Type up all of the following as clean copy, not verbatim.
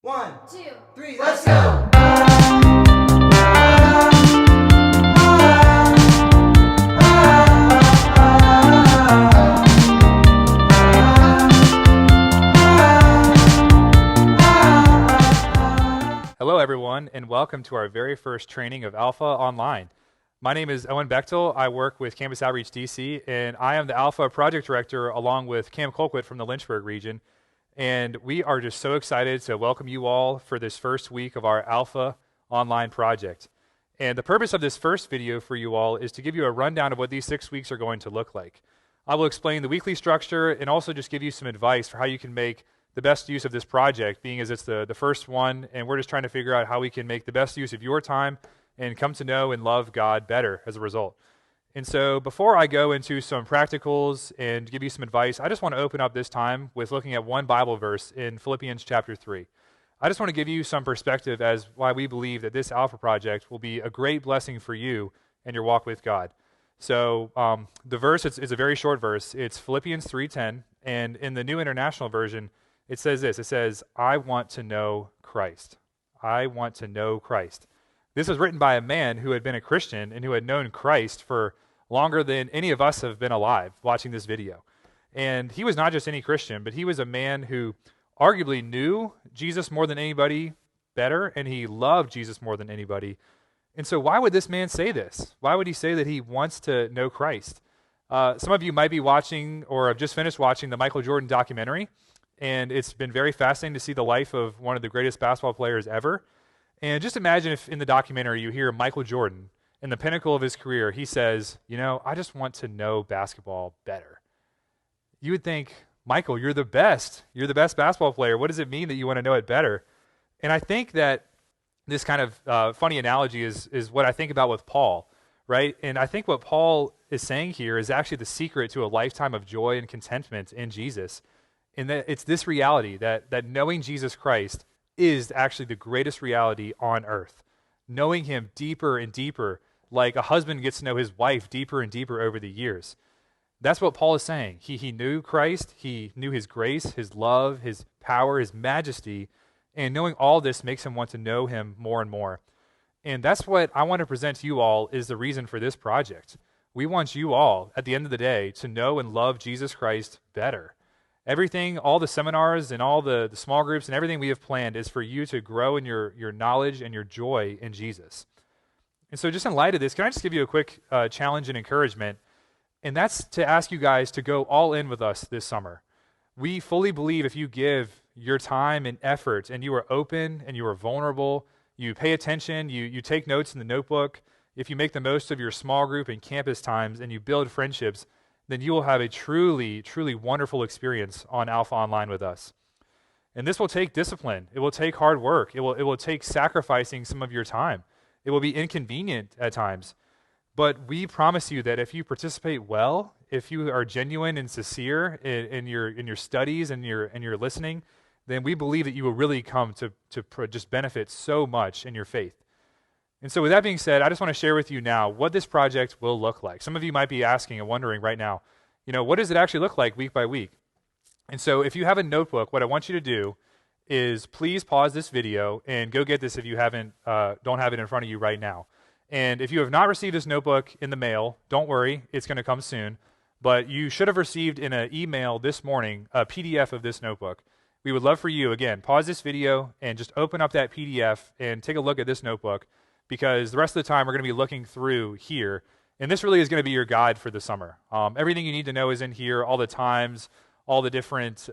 One, 2, 3, let's go! Hello, everyone, and welcome to our very first training of Alpha Online. My name is Owen Bechtel. I work with Campus Outreach DC, and I am the Alpha Project Director along with Cam Colquitt from the Lynchburg region. And we are just so excited to welcome you all for this first week of our Alpha Online project. And the purpose of this first video for you all is to give you a rundown of what these 6 weeks are going to look like. I will explain the weekly structure and also just give you some advice for how you can make the best use of this project, being as it's the first one, and we're just trying to figure out how we can make the best use of your time and come to know and love God better as a result. And so before I go into some practicals and give you some advice, I just want to open up this time with looking at one Bible verse in Philippians chapter 3. I just want to give you some perspective as why we believe that this Alpha project will be a great blessing for you and your walk with God. So the verse is a very short verse. It's Philippians 3:10, and in the New International Version, it says this. It says, I want to know Christ. I want to know Christ. This was written by a man who had been a Christian and who had known Christ for longer than any of us have been alive watching this video. And he was not just any Christian, but he was a man who arguably knew Jesus more than anybody better, and he loved Jesus more than anybody. And so why would this man say this? Why would he say that he wants to know Christ? Some of you might be watching or have just finished watching the Michael Jordan documentary, and it's been very fascinating to see the life of one of the greatest basketball players ever. And just imagine if in the documentary you hear Michael Jordan, in the pinnacle of his career, he says, I just want to know basketball better. You would think, Michael, you're the best. You're the best basketball player. What does it mean that you want to know it better? And I think that this kind of funny analogy is what I think about with Paul, right? And I think what Paul is saying here is actually the secret to a lifetime of joy and contentment in Jesus. And that it's this reality that knowing Jesus Christ is actually the greatest reality on earth. Knowing him deeper and deeper, like a husband gets to know his wife deeper and deeper over the years. That's what Paul is saying. He knew Christ, he knew his grace, his love, his power, his majesty, and knowing all this makes him want to know him more and more. And that's what I want to present to you all is the reason for this project. We want you all, at the end of the day, to know and love Jesus Christ better. Everything, all the seminars and all the small groups and everything we have planned is for you to grow in your knowledge and your joy in Jesus. And so just in light of this, can I just give you a quick challenge and encouragement? And that's to ask you guys to go all in with us this summer. We fully believe if you give your time and effort and you are open and you are vulnerable, you pay attention, you take notes in the notebook, if you make the most of your small group and campus times and you build friendships, then you will have a truly, truly wonderful experience on Alpha Online with us. And this will take discipline. It will take hard work. It will take sacrificing some of your time. It will be inconvenient at times. But we promise you that if you participate well, if you are genuine and sincere in your studies and your listening, then we believe that you will really come to just benefit so much in your faith. And so with that being said, I just want to share with you now what this project will look like. Some of you might be asking and wondering right now, what does it actually look like week by week? And so if you have a notebook, what I want you to do is please pause this video and go get this if you don't have it in front of you right now. And if you have not received this notebook in the mail, don't worry, it's going to come soon. But you should have received in an email this morning a PDF of this notebook. We would love for you, again, pause this video and just open up that PDF and take a look at this notebook, because the rest of the time we're going to be looking through here, and this really is going to be your guide for the summer. Everything you need to know is in here, all the times, all the different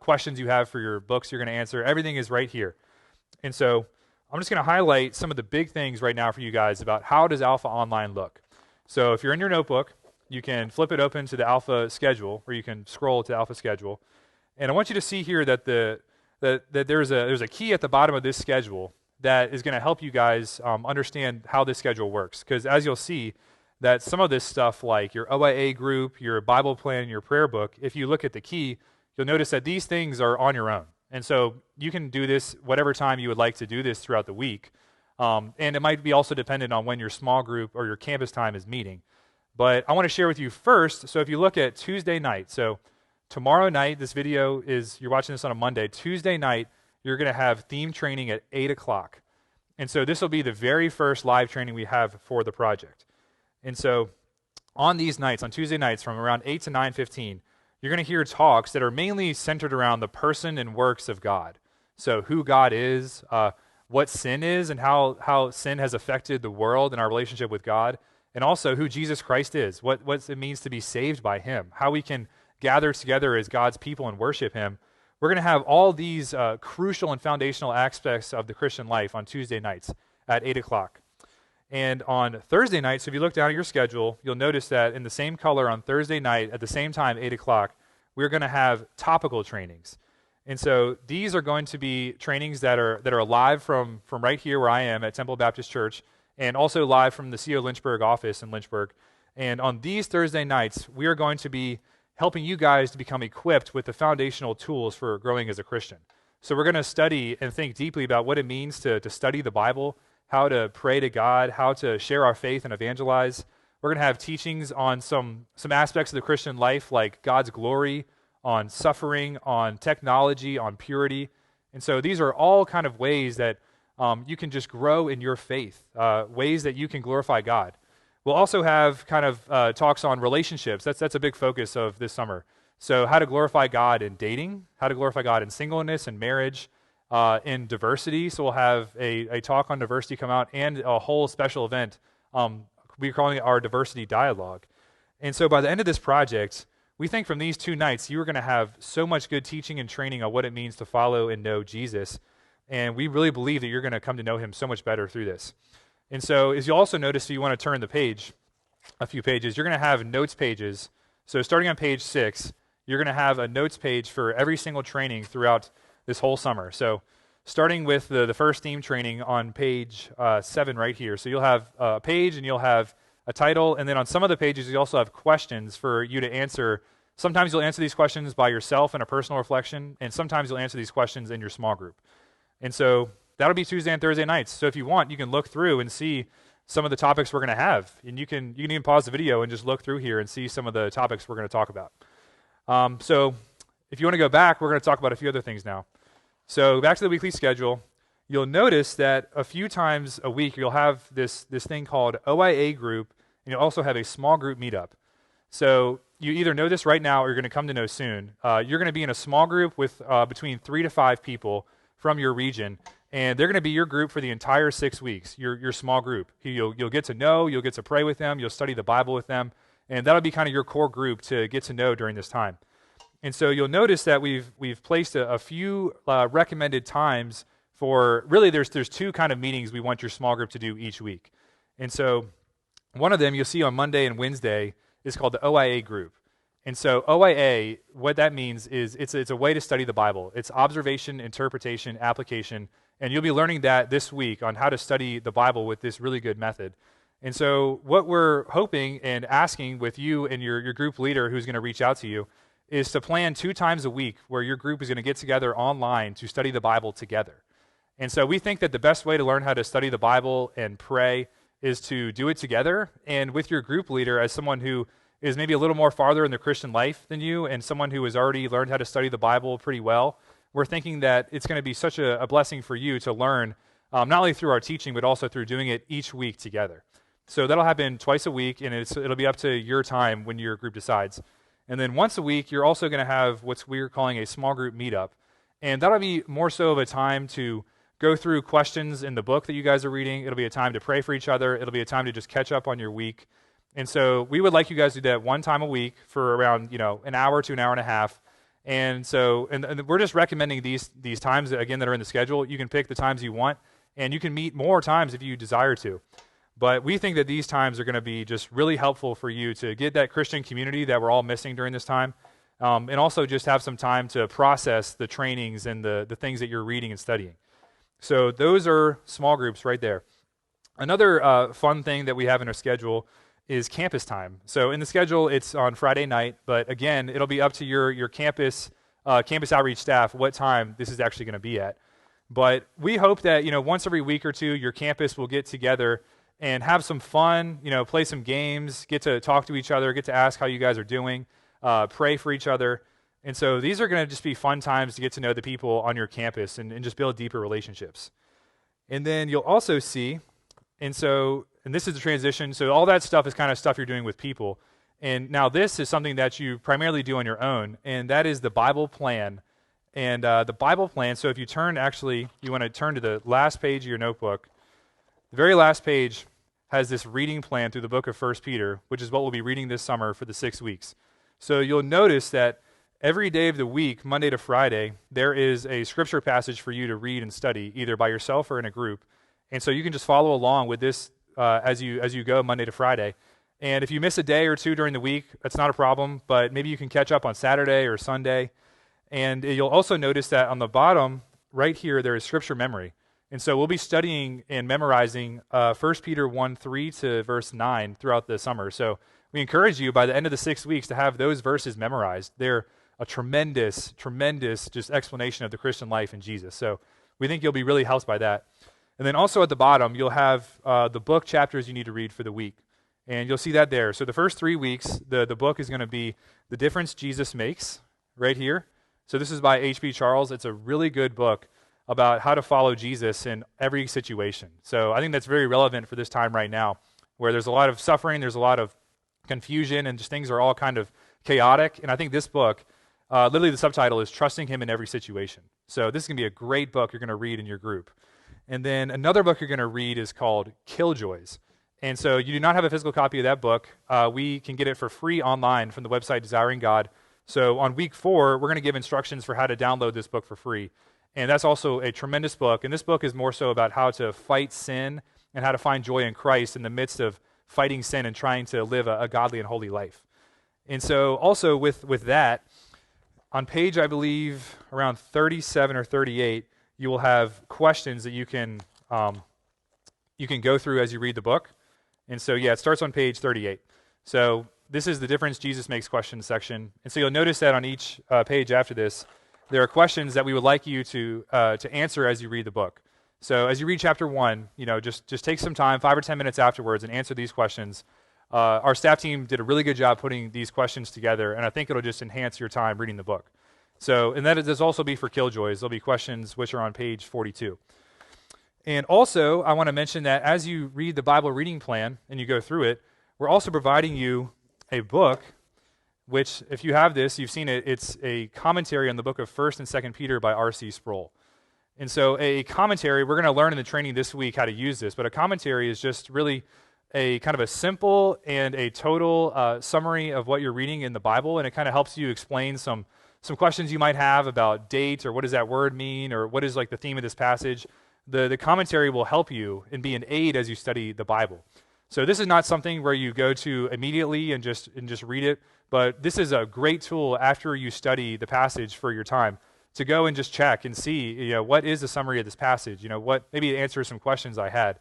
questions you have for your books you're going to answer. Everything is right here. And so I'm just going to highlight some of the big things right now for you guys about how does Alpha Online look. So if you're in your notebook, you can flip it open to the Alpha schedule, or you can scroll to Alpha schedule. And I want you to see here that there's a key at the bottom of this schedule that is going to help you guys understand how this schedule works. Because as you'll see, that some of this stuff like your OIA group, your Bible plan, your prayer book, if you look at the key, you'll notice that these things are on your own. And so you can do this whatever time you would like to do this throughout the week. And it might be also dependent on when your small group or your campus time is meeting. But I want to share with you first, so if you look at Tuesday night, so tomorrow night, this video is, you're watching this on a Monday, Tuesday night, you're going to have theme training at 8 o'clock. And so this will be the very first live training we have for the project. And so on these nights, on Tuesday nights from around 8 to 9:15, you're going to hear talks that are mainly centered around the person and works of God. So who God is, what sin is, and how sin has affected the world and our relationship with God, and also who Jesus Christ is, what it means to be saved by him, how we can gather together as God's people and worship him. We're going to have all these crucial and foundational aspects of the Christian life on Tuesday nights at 8 o'clock. And on Thursday night, so if you look down at your schedule, you'll notice that in the same color on Thursday night at the same time, 8 o'clock, we're going to have topical trainings. And so these are going to be trainings that are live from right here where I am at Temple Baptist Church, and also live from the CO Lynchburg office in Lynchburg. And on these Thursday nights, we are going to be helping you guys to become equipped with the foundational tools for growing as a Christian. So we're going to study and think deeply about what it means to study the Bible, how to pray to God, how to share our faith and evangelize. We're going to have teachings on some aspects of the Christian life, like God's glory, on suffering, on technology, on purity. And so these are all kind of ways that you can just grow in your faith, ways that you can glorify God. We'll also have kind of talks on relationships. That's a big focus of this summer. So how to glorify God in dating, how to glorify God in singleness and marriage, in diversity. So we'll have a talk on diversity come out, and a whole special event. We're calling it our diversity dialogue. And so by the end of this project, we think from these 2 nights, you are going to have so much good teaching and training on what it means to follow and know Jesus. And we really believe that you're going to come to know him so much better through this. And so as you also notice, if you want to turn the page, a few pages, you're going to have notes pages. So starting on page 6, you're going to have a notes page for every single training throughout this whole summer. So starting with the first theme training on page 7 right here. So you'll have a page and you'll have a title, and then on some of the pages you also have questions for you to answer. Sometimes you'll answer these questions by yourself in a personal reflection, and sometimes you'll answer these questions in your small group. And so that'll be Tuesday and Thursday nights. So if you want, you can look through and see some of the topics we're going to have. And you can even pause the video and just look through here and see some of the topics we're going to talk about. So if you want to go back, we're going to talk about a few other things now. So back to the weekly schedule. You'll notice that a few times a week you'll have this thing called OIA group, and you'll also have a small group meetup. So you either know this right now or you're going to come to know soon. You're going to be in a small group with between 3 to 5 people from your region, and they're going to be your group for the entire 6 weeks, your small group. You'll get to know, you'll get to pray with them, you'll study the Bible with them, and that'll be kind of your core group to get to know during this time. And so you'll notice that we've placed a few recommended times for, really there's 2 kind of meetings we want your small group to do each week. And so one of them you'll see on Monday and Wednesday is called the OIA group. And so OIA, what that means is it's a way to study the Bible. It's observation, interpretation, application, and you'll be learning that this week on how to study the Bible with this really good method. And so what we're hoping and asking with you and your group leader who's going to reach out to you is to plan 2 times a week where your group is going to get together online to study the Bible together. And so we think that the best way to learn how to study the Bible and pray is to do it together, and with your group leader as someone who is maybe a little more farther in the Christian life than you and someone who has already learned how to study the Bible pretty well. We're thinking that it's going to be such a blessing for you to learn, not only through our teaching, but also through doing it each week together. So that'll happen twice a week, and it'll be up to your time when your group decides. And then once a week, you're also going to have what we're calling a small group meetup. And that'll be more so of a time to go through questions in the book that you guys are reading. It'll be a time to pray for each other. It'll be a time to just catch up on your week. And so we would like you guys to do that 1 time a week for around, an hour to an hour and a half. And so, and we're just recommending these times, again, that are in the schedule. You can pick the times you want, and you can meet more times if you desire to. But we think that these times are going to be just really helpful for you to get that Christian community that we're all missing during this time, and also just have some time to process the trainings and the things that you're reading and studying. So those are small groups right there. Another fun thing that we have in our schedule is campus time. So in the schedule, it's on Friday night, but again, it'll be up to your campus outreach staff what time this is actually going to be at. But we hope that, once every week or 2, your campus will get together and have some fun, play some games, get to talk to each other, get to ask how you guys are doing, pray for each other. And so these are going to just be fun times to get to know the people on your campus and just build deeper relationships. And then you'll also see, and this is the transition, so all that stuff is kind of stuff you're doing with people. And now this is something that you primarily do on your own, and that is the Bible plan. And the Bible plan, so if you you want to turn to the last page of your notebook. The very last page has this reading plan through the book of 1 Peter, which is what we'll be reading this summer for the 6 weeks. So you'll notice that every day of the week, Monday to Friday, there is a scripture passage for you to read and study, either by yourself or in a group. And so you can just follow along with this as you go Monday to Friday. And if you miss a day or two during the week, that's not a problem, but maybe you can catch up on Saturday or Sunday. And you'll also notice that on the bottom right here, there is scripture memory. And so we'll be studying and memorizing 1 Peter 1:3 to verse 9 throughout the summer. So we encourage you by the end of the 6 weeks to have those verses memorized. They're a tremendous just explanation of the Christian life in Jesus. So we think you'll be really helped by that. And then also at the bottom, you'll have the book chapters you need to read for the week. And you'll see that there. So the first 3 weeks, the book is going to be The Difference Jesus Makes, right here. So this is by H.B. Charles. It's a really good book about how to follow Jesus in every situation. So I think that's very relevant for this time right now, where there's a lot of suffering, there's a lot of confusion, and just things are all kind of chaotic. And I think this book, literally the subtitle is Trusting Him in Every Situation. So this is going to be a great book you're going to read in your group. And then another book you're going to read is called Killjoys. And so you do not have a physical copy of that book. We can get it for free online from the website Desiring God. So on week 4, we're going to give instructions for how to download this book for free. And that's also a tremendous book. And this book is more so about how to fight sin and how to find joy in Christ in the midst of fighting sin and trying to live a godly and holy life. And so also with that, on page, I believe, around 37 or 38, you will have questions that you can go through as you read the book. And so, it starts on page 38. So this is the Difference Jesus Makes questions section. And so you'll notice that on each page after this, there are questions that we would like you to answer as you read the book. So as you read chapter 1, just take some time, 5 or 10 minutes afterwards, and answer these questions. Our staff team did a really good job putting these questions together, and I think it'll just enhance your time reading the book. So, and that does also be for Killjoys. There'll be questions which are on page 42. And also, I want to mention that as you read the Bible reading plan and you go through it, we're also providing you a book, which, if you have this, you've seen it, it's a commentary on the book of 1st and 2nd Peter by R.C. Sproul. And so a commentary, we're going to learn in the training this week how to use this, but a commentary is just really a kind of a simple and a total summary of what you're reading in the Bible, and it kind of helps you explain some questions you might have about date, or what does that word mean, or what is like the theme of this passage. The commentary will help you and be an aid as you study the Bible. So this is not something where you go to immediately and just read it, but this is a great tool after you study the passage for your time to go and just check and see, what is the summary of this passage? What maybe it answers some questions I had.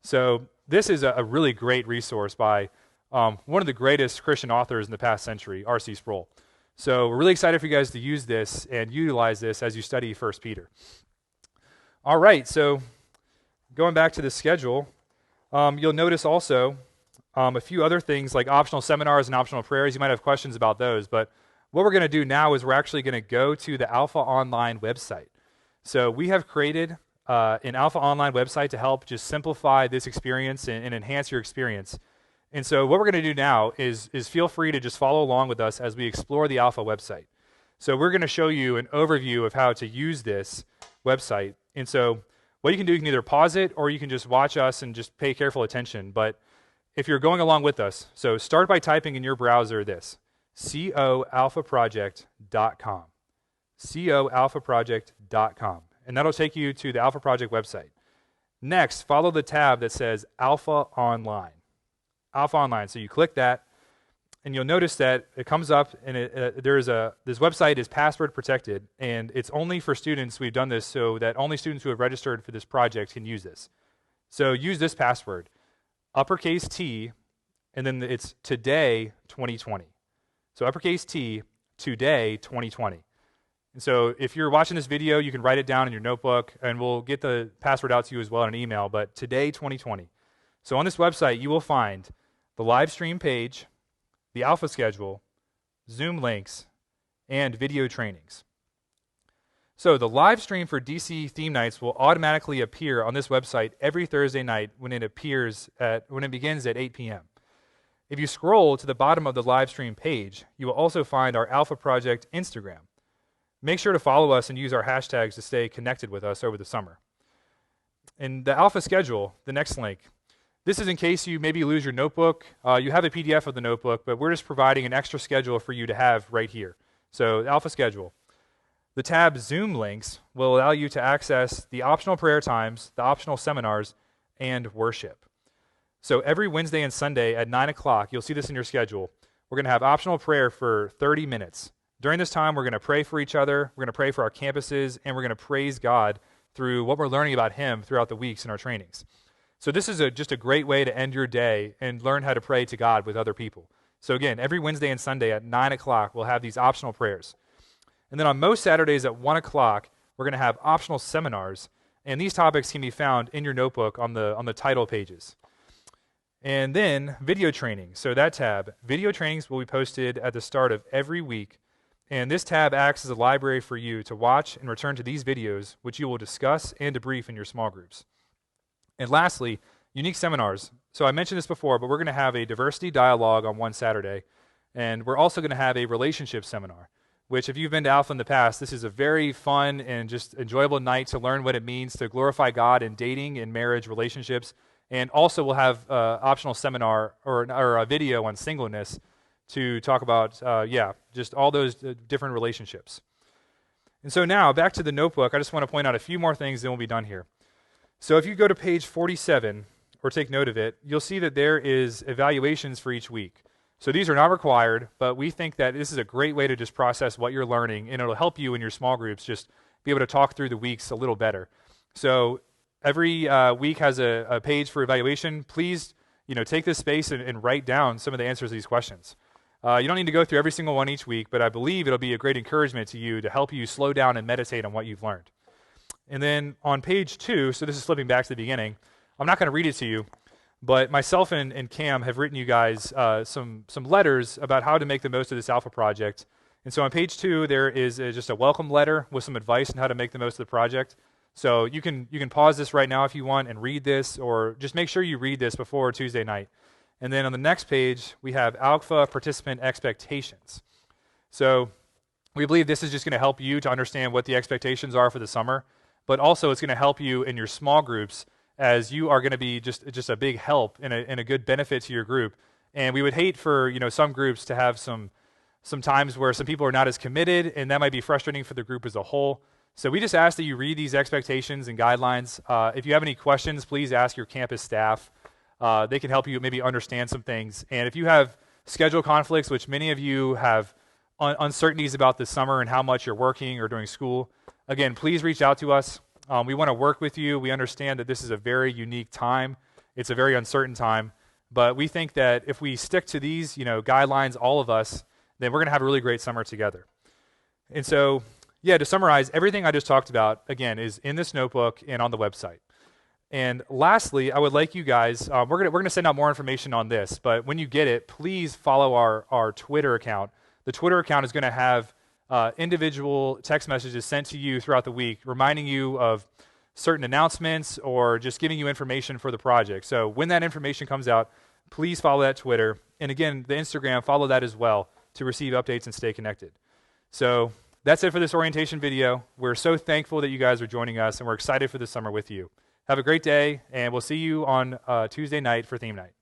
So this is a really great resource by one of the greatest Christian authors in the past century, R.C. Sproul. So we're really excited for you guys to use this and utilize this as you study 1 Peter. All right, so going back to the schedule, you'll notice also a few other things like optional seminars and optional prayers. You might have questions about those, but what we're going to do now is we're actually going to go to the Alpha Online website. So we have created an Alpha Online website to help just simplify this experience and enhance your experience. And so what we're going to do now is feel free to just follow along with us as we explore the Alpha website. So we're going to show you an overview of how to use this website. And so what you can do, you can either pause it or you can just watch us and just pay careful attention. But if you're going along with us, so start by typing in your browser this, coalphaproject.com, coalphaproject.com, and that'll take you to the Alpha Project website. Next, follow the tab that says Alpha Online. Alpha Online. So you click that, and you'll notice that it comes up, and this website is password protected, and it's only for students. We've done this so that only students who have registered for this project can use this. So use this password, uppercase T, and then it's today 2020. So uppercase T, today 2020. And so if you're watching this video, you can write it down in your notebook, and we'll get the password out to you as well in an email, but today 2020. So on this website, you will find the live stream page, the Alpha schedule, Zoom links, and video trainings. So the live stream for DC theme nights will automatically appear on this website every Thursday night when it begins at 8 p.m. If you scroll to the bottom of the live stream page, you will also find our Alpha Project Instagram. Make sure to follow us and use our hashtags to stay connected with us over the summer. And the Alpha schedule, the next link, this is in case you maybe lose your notebook. You have a PDF of the notebook, but we're just providing an extra schedule for you to have right here. So Alpha schedule. The tab Zoom links will allow you to access the optional prayer times, the optional seminars, and worship. So every Wednesday and Sunday at 9 o'clock, you'll see this in your schedule, we're going to have optional prayer for 30 minutes. During this time, we're going to pray for each other, we're going to pray for our campuses, and we're going to praise God through what we're learning about Him throughout the weeks in our trainings. So this is just a great way to end your day and learn how to pray to God with other people. So again, every Wednesday and Sunday at 9 o'clock, we'll have these optional prayers. And then on most Saturdays at 1 o'clock, we're going to have optional seminars, and these topics can be found in your notebook on the title pages. And then video trainings. So that tab, video trainings will be posted at the start of every week, and this tab acts as a library for you to watch and return to these videos, which you will discuss and debrief in your small groups. And lastly, unique seminars. So I mentioned this before, but we're going to have a diversity dialogue on one Saturday, and we're also going to have a relationship seminar, which if you've been to Alpha in the past, this is a very fun and just enjoyable night to learn what it means to glorify God in dating and marriage relationships. And also we'll have optional seminar or a video on singleness to talk about, just all those different relationships. And so now, back to the notebook, I just want to point out a few more things, then we'll be done here. So if you go to page 47, or take note of it, you'll see that there is evaluations for each week. So these are not required, but we think that this is a great way to just process what you're learning, and it'll help you in your small groups just be able to talk through the weeks a little better. So every week has a page for evaluation. Please, take this space and write down some of the answers to these questions. You don't need to go through every single one each week, but I believe it'll be a great encouragement to you to help you slow down and meditate on what you've learned. And then on page 2, so this is flipping back to the beginning, I'm not going to read it to you, but myself and Cam have written you guys some letters about how to make the most of this Alpha project. And so on page 2, there is just a welcome letter with some advice on how to make the most of the project. So you can pause this right now if you want and read this, or just make sure you read this before Tuesday night. And then on the next page, we have Alpha participant expectations. So we believe this is just going to help you to understand what the expectations are for the summer, but also it's going to help you in your small groups, as you are going to be just a big help and a good benefit to your group. And we would hate for some groups to have some times where some people are not as committed, and that might be frustrating for the group as a whole. So we just ask that you read these expectations and guidelines. If you have any questions, please ask your campus staff. They can help you maybe understand some things. And if you have schedule conflicts, which many of you have uncertainties about this summer and how much you're working or doing school, again, please reach out to us. We want to work with you. We understand that this is a very unique time. It's a very uncertain time. But we think that if we stick to these guidelines, all of us, then we're going to have a really great summer together. And so, to summarize, everything I just talked about, again, is in this notebook and on the website. And lastly, I would like you guys, we're going to send out more information on this, but when you get it, please follow our Twitter account. The Twitter account is going to have individual text messages sent to you throughout the week, reminding you of certain announcements or just giving you information for the project. So when that information comes out, please follow that Twitter. And again, the Instagram, follow that as well to receive updates and stay connected. So that's it for this orientation video. We're so thankful that you guys are joining us, and we're excited for this summer with you. Have a great day, and we'll see you on Tuesday night for theme night.